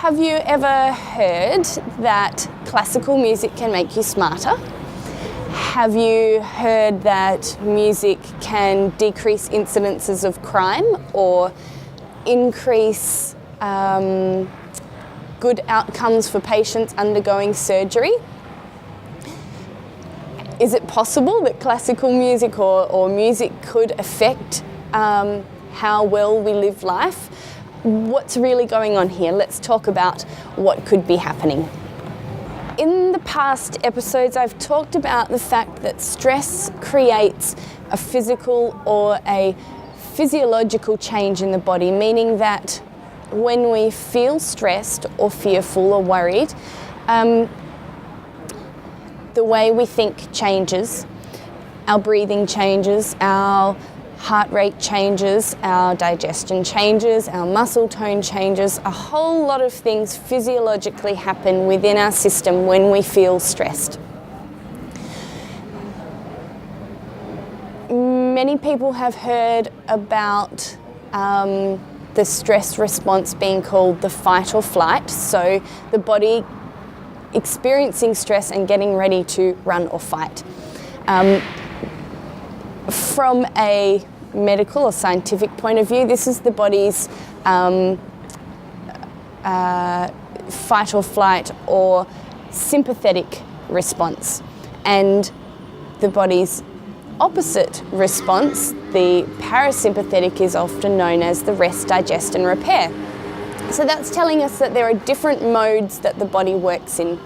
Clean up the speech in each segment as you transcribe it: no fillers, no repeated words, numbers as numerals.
Have you ever heard that classical music can make you smarter? Have you heard that music can decrease incidences of crime or increase good outcomes for patients undergoing surgery? Is it possible that classical music or music could affect how well we live life? What's really going on here? Let's talk about what could be happening. In the past episodes, I've talked about the fact that stress creates a physical or a physiological change in the body, meaning that when we feel stressed or fearful or worried, the way we think changes, our breathing changes, our heart rate changes, our digestion changes, our muscle tone changes. A whole lot of things physiologically happen within our system when we feel stressed. Many people have heard about the stress response being called the fight or flight, so the body experiencing stress and getting ready to run or fight. From a medical or scientific point of view, this is the body's fight or flight or sympathetic response, and the body's opposite response, the parasympathetic, is often known as the rest, digest and repair. So that's telling us that there are different modes that the body works in.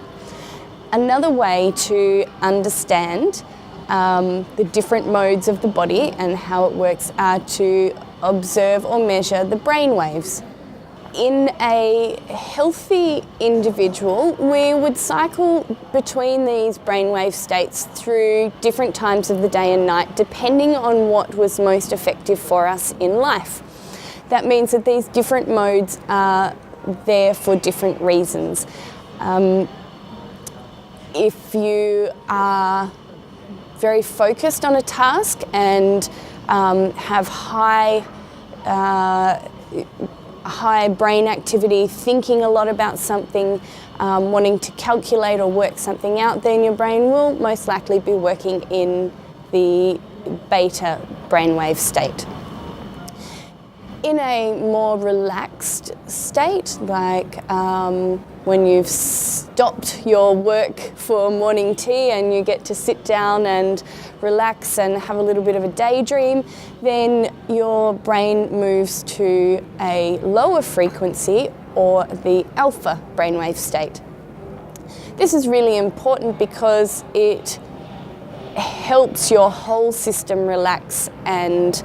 Another way to understand the different modes of the body and how it works are to observe or measure the brain waves. In a healthy individual, we would cycle between these brainwave states through different times of the day and night, depending on what was most effective for us in life. That means that these different modes are there for different reasons. If you are very focused on a task and have high brain activity, thinking a lot about something, wanting to calculate or work something out, then your brain will most likely be working in the beta brainwave state. In a more relaxed state, like when you've stopped your work for morning tea and you get to sit down and relax and have a little bit of a daydream, then your brain moves to a lower frequency or the alpha brainwave state. This is really important because it helps your whole system relax and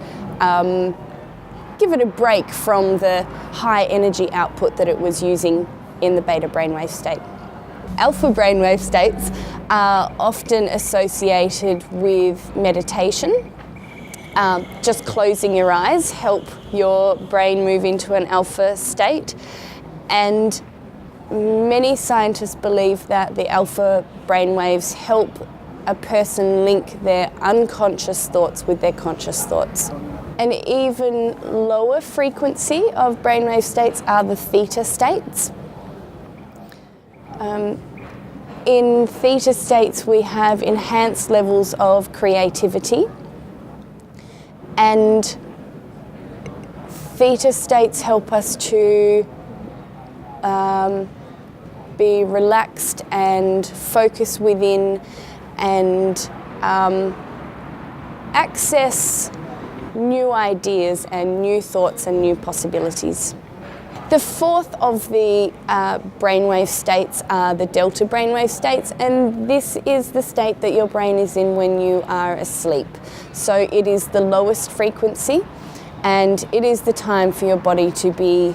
give it a break from the high energy output that it was using in the beta brainwave state. Alpha brainwave states are often associated with meditation. Just closing your eyes help your brain move into an alpha state, and many scientists believe that the alpha brainwaves help a person link their unconscious thoughts with their conscious thoughts. An even lower frequency of brainwave states are the theta states. In theta states, we have enhanced levels of creativity, and theta states help us to be relaxed and focus within and access new ideas and new thoughts and new possibilities. The fourth of the brainwave states are the delta brainwave states, and this is the state that your brain is in when you are asleep. So it is the lowest frequency, and it is the time for your body to be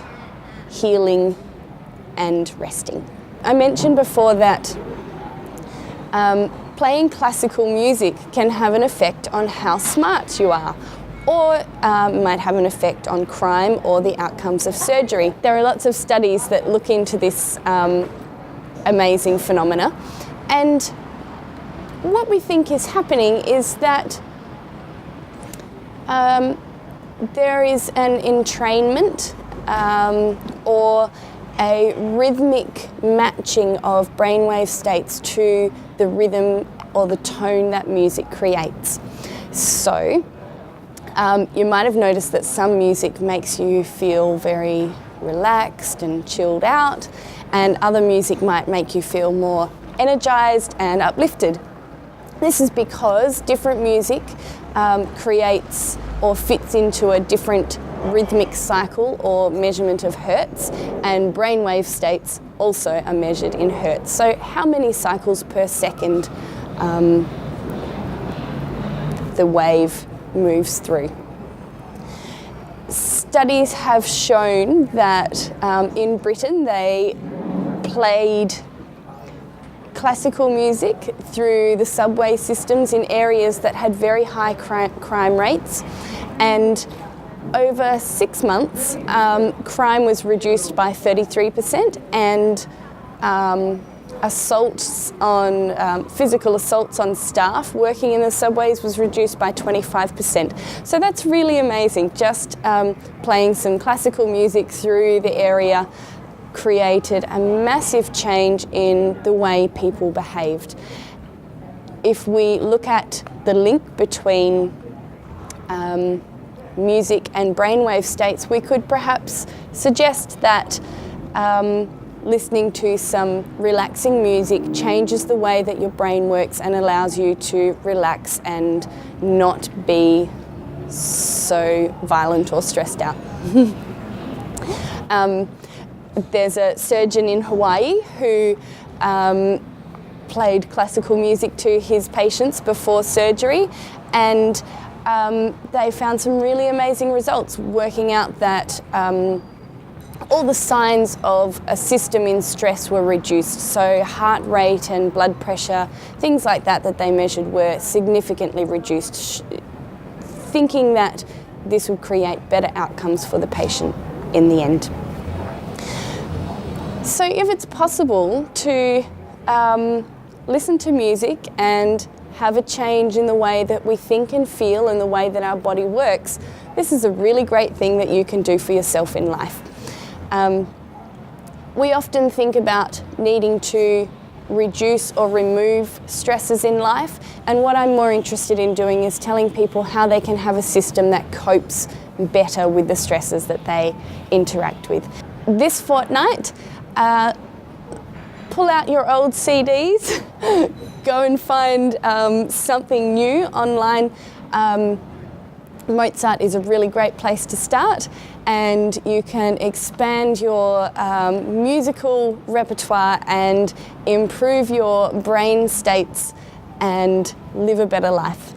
healing and resting. I mentioned before that playing classical music can have an effect on how smart you are, or might have an effect on crime or the outcomes of surgery. There are lots of studies that look into this amazing phenomena, and what we think is happening is that there is an entrainment or a rhythmic matching of brainwave states to the rhythm or the tone that music creates. So you might have noticed that some music makes you feel very relaxed and chilled out, and other music might make you feel more energized and uplifted. This is because different music creates or fits into a different rhythmic cycle or measurement of hertz, and brainwave states also are measured in hertz. So how many cycles per second the wave moves through. Studies have shown that in Britain they played classical music through the subway systems in areas that had very high crime rates, and over 6 months crime was reduced by 33%, and physical assaults on staff working in the subways was reduced by 25%. So that's really amazing. Just playing some classical music through the area created a massive change in the way people behaved. If we look at the link between music and brainwave states, we could perhaps suggest that listening to some relaxing music changes the way that your brain works and allows you to relax and not be so violent or stressed out. There's a surgeon in Hawaii who played classical music to his patients before surgery, and they found some really amazing results, working out that all the signs of a system in stress were reduced. So heart rate and blood pressure, things like that that they measured were significantly reduced, thinking that this would create better outcomes for the patient in the end. So if it's possible to listen to music and have a change in the way that we think and feel and the way that our body works, this is a really great thing that you can do for yourself in life. We often think about needing to reduce or remove stresses in life, and what I'm more interested in doing is telling people how they can have a system that copes better with the stresses that they interact with. This fortnight, pull out your old CDs, go and find something new online. Mozart is a really great place to start, and you can expand your musical repertoire and improve your brain states and live a better life.